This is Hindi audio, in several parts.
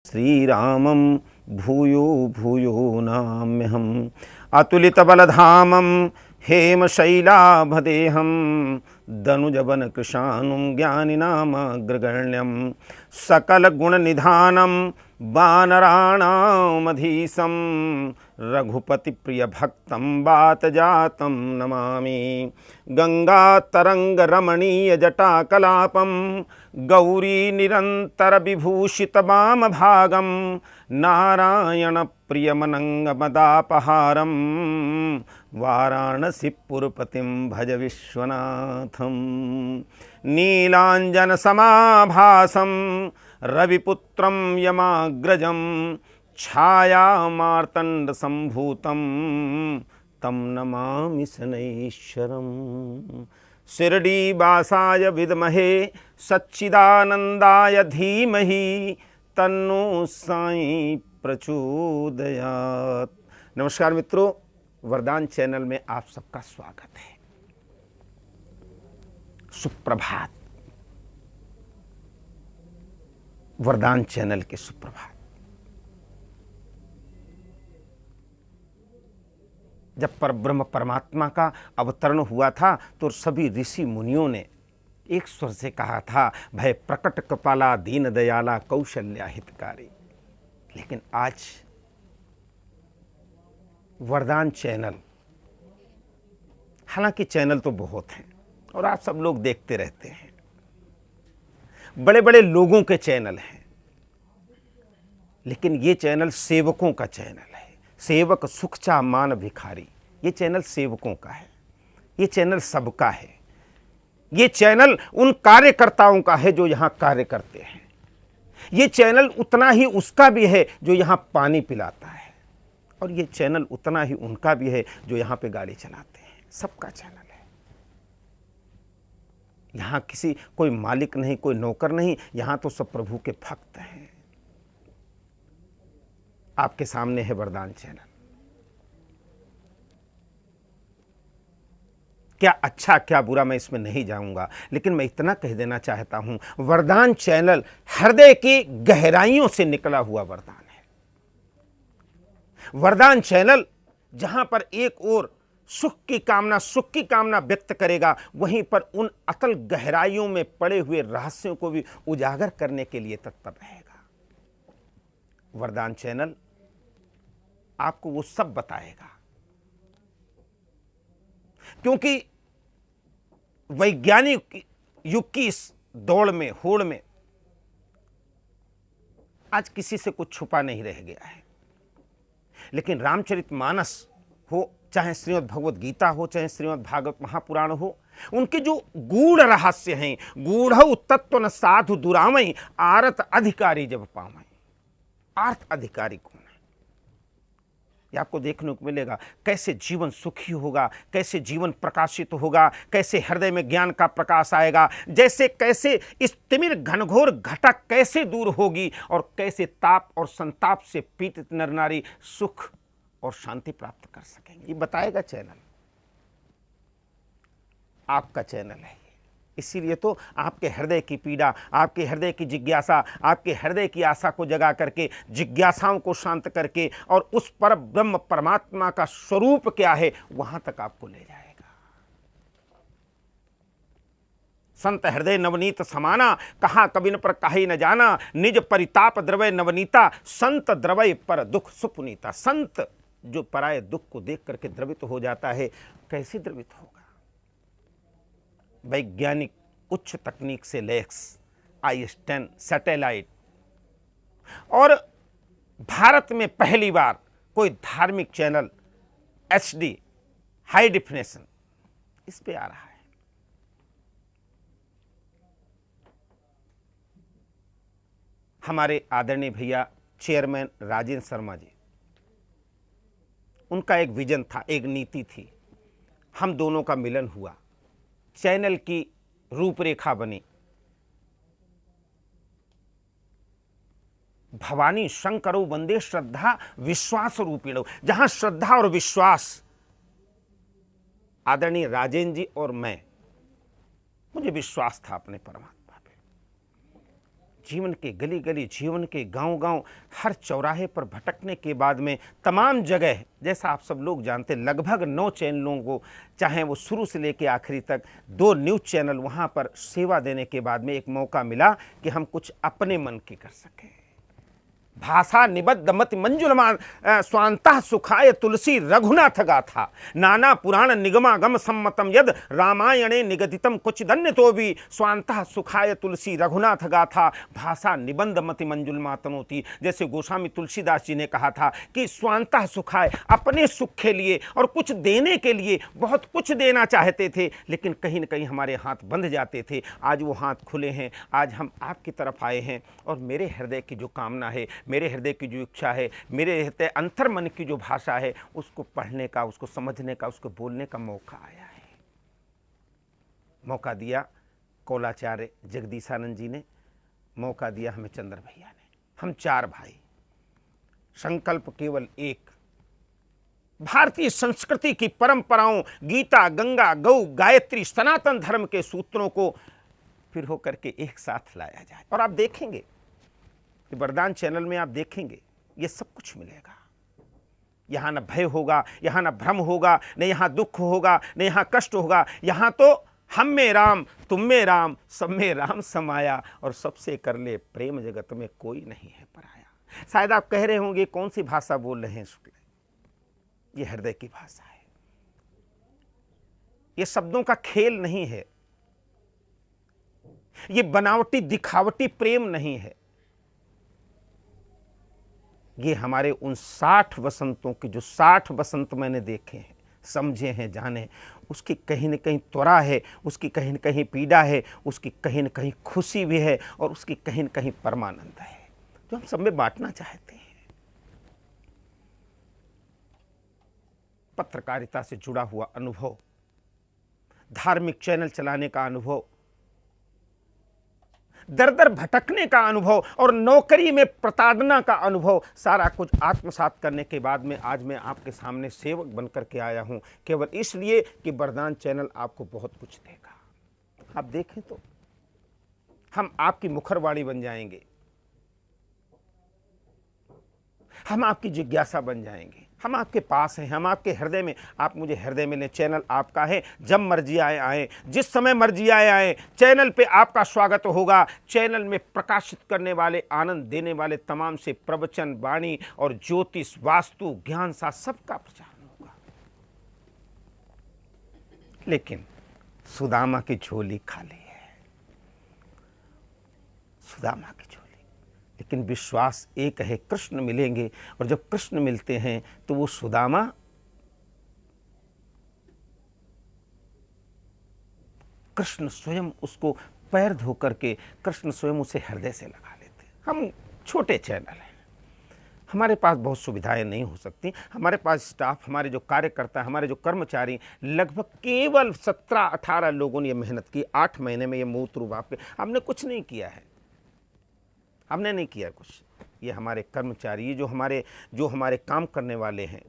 श्रीरामं भूयो भूयो नाम्यहम् अतुलितबलधामं हेमशैलाभदेहं दनुजवनकृशानुं ज्ञानिनामग्रगण्यं सकलगुणनिधानं वानराणामधीशं रघुपतिप्रियभक्तं वातजातं नमामि गंगातरंगरमणीयजटाकलापं गौरीनिरन्तरविभूषितवामभागं नारायणप्रियमनङ्गमदापहारं वाराणसीपुरपतिं भज विश्वनाथं नीलाञ्जनसमाभासं रविपुत्रं यमाग्रजं छायामार्तण्डसम्भूतं तं नमामि शनैश्वरम् शिरडीवासाय विद्महे सच्चिदानन्दाय धीमहि तन्नो साईं प्रचोदयात्। नमस्कार मित्रों, वरदान चैनल में आप सबका स्वागत है। सुप्रभात। वरदान चैनल के सुप्रभात। जब परब्रह्म परमात्मा का अवतरण हुआ था तो सभी ऋषि मुनियों ने एक स्वर से कहा था, भय प्रकट कृपाला दीन दयाला कौशल्या हितकारी। लेकिन आज वरदान चैनल, हालांकि चैनल तो बहुत हैं और आप सब लोग देखते रहते हैं, बड़े बड़े लोगों के चैनल हैं, लेकिन ये चैनल सेवकों का चैनल है। सेवक सुख चा मान भिखारी, ये चैनल सेवकों का है, ये चैनल सबका है, ये चैनल उन कार्यकर्ताओं का है जो यहाँ कार्य करते हैं, ये चैनल उतना ही उसका भी है जो यहाँ पानी पिलाता है, और ये चैनल उतना ही उनका भी है जो यहाँ पे गाड़ी चलाते हैं। सबका चैनल है। यहाँ किसी कोई मालिक नहीं, कोई नौकर नहीं, यहाँ तो सब प्रभु के भक्त हैं। आपके सामने है वरदान चैनल। क्या अच्छा क्या बुरा मैं इसमें नहीं जाऊंगा, लेकिन मैं इतना कह देना चाहता हूं, वरदान चैनल हृदय की गहराइयों से निकला हुआ वरदान है। वरदान चैनल जहां पर एक ओर सुख की कामना व्यक्त करेगा, वहीं पर उन अतल गहराइयों में पड़े हुए रहस्यों को भी उजागर करने के लिए तत्पर रहेगा। वरदान चैनल आपको वो सब बताएगा, क्योंकि वैज्ञानिक युग की इस दौड़ में, होड़ में आज किसी से कुछ छुपा नहीं रह गया है। लेकिन रामचरितमानस हो, चाहे श्रीमद् भगवद गीता हो, चाहे श्रीमद् भागवत महापुराण हो, उनके जो गूढ़ रहस्य हैं, गूढ़ तत्व न साधु दुरामय आरत अधिकारी जब पावै। आर्थ अधिकारी कौन है, ये आपको देखने को मिलेगा। कैसे जीवन सुखी होगा, कैसे जीवन प्रकाशित होगा, कैसे हृदय में ज्ञान का प्रकाश आएगा, जैसे कैसे इस तिमिर घनघोर घटा कैसे दूर होगी, और कैसे ताप और संताप से पीड़ित नर नारी सुख और शांति प्राप्त कर सकेंगे, ये बताएगा चैनल। आपका चैनल है, इसीलिए तो आपके हृदय की पीड़ा, आपके हृदय की जिज्ञासा, आपके हृदय की आशा को जगा करके, जिज्ञासाओं को शांत करके, और उस पर ब्रह्म परमात्मा का स्वरूप क्या है वहां तक आपको ले जाएगा। संत हृदय नवनीत समाना, कहा कबिन पर कही न जाना, निज परिताप द्रवय नवनीता, संत द्रवय पर दुख सुपुनीता। संत जो पराये दुख को देख करके द्रवित हो जाता है, कैसे द्रवित होगा। वैज्ञानिक उच्च तकनीक से लैस IS-10 सैटेलाइट, और भारत में पहली बार कोई धार्मिक चैनल HD हाई डिफिनेशन इस पे आ रहा है। हमारे आदरणीय भैया चेयरमैन राजेंद्र शर्मा जी, उनका एक विजन था, एक नीति थी। हम दोनों का मिलन हुआ, चैनल की रूपरेखा बनी। भवानी शंकरो वंदे श्रद्धा विश्वास रूपिणो, जहां श्रद्धा और विश्वास, आदरणीय राजेंद्र जी और मैं, मुझे विश्वास था अपने परमात्मा पे। जीवन के गली गली, जीवन के गांव गांव, हर चौराहे पर भटकने के बाद में तमाम जगह, जैसा आप सब लोग जानते हैं, लगभग 9 चैनलों को, चाहे वो शुरू से लेकर आखिरी तक 2 न्यूज़ चैनल, वहाँ पर सेवा देने के बाद में एक मौका मिला कि हम कुछ अपने मन की कर सकें। भाषा निबद्ध मति मंजुलमान स्वांतः सुखाय तुलसी रघुनाथ गाथा, नाना पुराण निगमागम सम्मतम यद रामायणे निगदितम कुछ धन्य तो भी स्वांतः सुखाय तुलसी रघुनाथ गाथा, भाषा निबंध मति मंजुलमातनोती। जैसे गोस्वामी तुलसीदास जी ने कहा था कि स्वांतः सुखाय, अपने सुख के लिए और कुछ देने के लिए बहुत कुछ देना चाहते थे, लेकिन कहीं न कहीं हमारे हाथ बंध जाते थे। आज वो हाथ खुले हैं, आज हम आपकी तरफ आए हैं और मेरे हृदय की जो कामना है, मेरे हृदय की जो इच्छा है, मेरे हृदय अंतर मन की जो भाषा है, उसको पढ़ने का, उसको समझने का, उसको बोलने का मौका आया है। मौका दिया कौलाचार्य जगदीशानंद जी ने, मौका दिया हमें चंद्र भैया ने। हम 4 भाई, संकल्प केवल एक, भारतीय संस्कृति की परंपराओं, गीता, गंगा, गौ, गायत्री, सनातन धर्म के सूत्रों को फिर होकर के एक साथ लाया जाए। और आप देखेंगे कि वरदान चैनल में आप देखेंगे ये सब कुछ मिलेगा। यहाँ न भय होगा, यहाँ न भ्रम होगा, न यहाँ दुख होगा, न यहाँ कष्ट होगा। यहाँ तो हम में राम, तुम में राम, सब में राम समाया, और सबसे कर ले प्रेम, जगत में कोई नहीं है पराया। शायद आप कह रहे होंगे कौन सी भाषा बोल रहे हैं शुक्ल? ये हृदय की भाषा है। ये शब्दों का खेल नहीं है, ये बनावटी दिखावटी प्रेम नहीं है। ये हमारे उन 60 वसंतों के, जो 60 वसंत मैंने देखे हैं, समझे हैं, जाने, उसकी कहीं न कहीं त्वरा है, उसकी कहीं न कहीं पीड़ा है, उसकी कहीं न कहीं खुशी भी है, और उसकी कहीं न कहीं परमानंद है, जो हम सब में बांटना चाहते हैं। पत्रकारिता से जुड़ा हुआ अनुभव, धार्मिक चैनल चलाने का अनुभव, दर दर भटकने का अनुभव, और नौकरी में प्रताड़ना का अनुभव, सारा कुछ आत्मसात करने के बाद में आज मैं आपके सामने सेवक बनकर के आया हूं, केवल इसलिए कि वरदान चैनल आपको बहुत कुछ देगा। आप देखें तो हम आपकी मुखरवाणी बन जाएंगे, हम आपकी जिज्ञासा बन जाएंगे, हम आपके पास हैं, हम आपके हृदय में। आप मुझे हृदय में लें, चैनल आपका है, जब मर्जी आए आए, जिस समय मर्जी आए आए, चैनल पे आपका स्वागत होगा। चैनल में प्रकाशित करने वाले, आनंद देने वाले तमाम से प्रवचन, वाणी और ज्योतिष, वास्तु, ज्ञान सा सबका प्रचार होगा। लेकिन सुदामा की झोली खाली है, सुदामा की झोली। लेकिन विश्वास एक है, कृष्ण मिलेंगे, और जब कृष्ण मिलते हैं तो वो सुदामा कृष्ण स्वयं उसको पैर धो करके, कृष्ण स्वयं उसे हृदय से लगा लेते हैं। हम छोटे चैनल हैं, हमारे पास बहुत सुविधाएं नहीं हो सकती, हमारे पास स्टाफ, हमारे जो कार्यकर्ता, हमारे जो कर्मचारी, लगभग केवल 17-18 लोगों ने ये मेहनत की 8 महीने में। ये मूत्र बाप के हमने कुछ नहीं किया है, हमने नहीं किया कुछ। ये हमारे कर्मचारी, ये जो हमारे काम करने वाले हैं,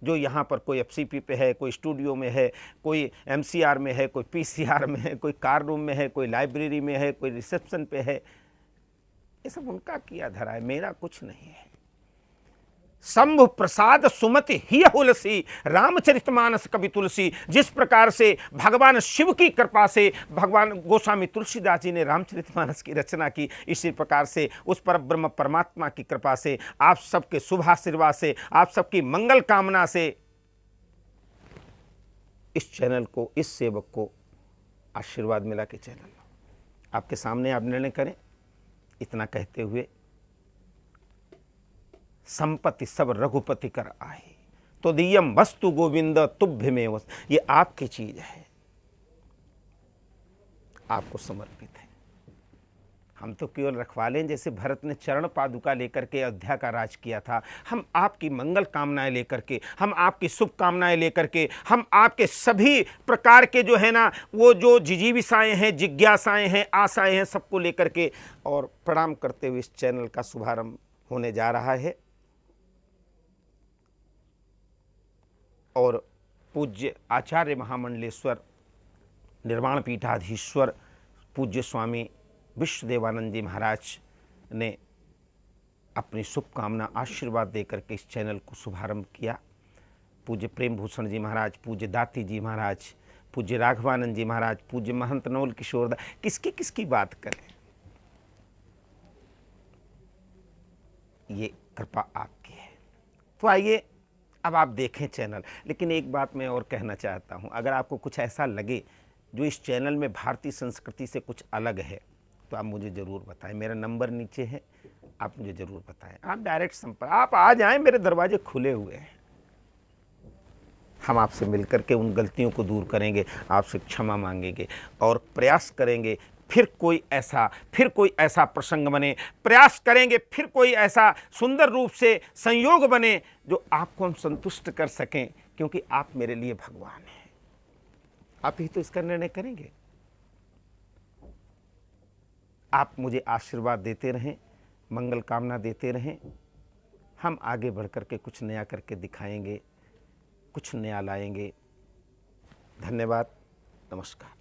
जो यहाँ पर कोई एफसीपी पे है, कोई स्टूडियो में है, कोई एमसीआर में है, कोई पीसीआर में है, कोई कार रूम में है, कोई लाइब्रेरी में है, कोई रिसेप्शन पे है, ये सब उनका किया धरा है, मेरा कुछ नहीं है। शंभु प्रसाद सुमति ही हुलसी, रामचरितमानस कवि तुलसी। जिस प्रकार से भगवान शिव की कृपा से भगवान गोस्वामी तुलसीदास जी ने रामचरितमानस की रचना की, इसी प्रकार से उस पर ब्रह्म परमात्मा की कृपा से, आप सबके शुभ आशीर्वाद से, आप सबकी मंगल कामना से इस चैनल को, इस सेवक को आशीर्वाद मिला कि चैनल आपके सामने आप निर्णय करें। इतना कहते हुए, संपत्ति सब रघुपति कर आए, तो दियम वस्तु गोविंद तुभ्य में वस्तु। ये आपकी चीज है, आपको समर्पित है। हम तो केवल रखवाले, जैसे भरत ने चरण पादुका लेकर के अयोध्या का राज किया था। हम आपकी मंगल कामनाएं लेकर के, हम आपकी शुभकामनाएं लेकर के, हम आपके सभी प्रकार के जो है ना, वो जो जिजीविसाएं हैं, जिज्ञासाएं हैं, आशाएं हैं, सबको लेकर के और प्रणाम करते हुए इस चैनल का शुभारंभ होने जा रहा है। और पूज्य आचार्य महामंडलेश्वर निर्वाण पीठाधीश्वर पूज्य स्वामी विश्वदेवानंद जी महाराज ने अपनी शुभकामना आशीर्वाद देकर के इस चैनल को शुभारंभ किया। पूज्य प्रेम भूषण जी महाराज, पूज्य दाती जी महाराज, पूज्य राघवानंद जी महाराज, पूज्य महंत नवल किशोर दास, किसकी किसकी बात करें, ये कृपा आपकी है। तो आइए अब आप देखें चैनल। लेकिन एक बात मैं और कहना चाहता हूं, अगर आपको कुछ ऐसा लगे जो इस चैनल में भारतीय संस्कृति से कुछ अलग है तो आप मुझे ज़रूर बताएं। मेरा नंबर नीचे है, आप मुझे ज़रूर बताएं। आप डायरेक्ट संपर्क, आप आ जाएं, मेरे दरवाजे खुले हुए हैं। हम आपसे मिलकर के उन गलतियों को दूर करेंगे, आपसे क्षमा मांगेंगे और प्रयास करेंगे फिर कोई ऐसा प्रसंग बने, प्रयास करेंगे फिर कोई ऐसा सुंदर रूप से संयोग बने जो आपको हम संतुष्ट कर सकें, क्योंकि आप मेरे लिए भगवान हैं। आप ही तो इसका निर्णय करेंगे। आप मुझे आशीर्वाद देते रहें, मंगल कामना देते रहें। हम आगे बढ़ कर के कुछ नया करके दिखाएंगे, कुछ नया लाएंगे। धन्यवाद, नमस्कार।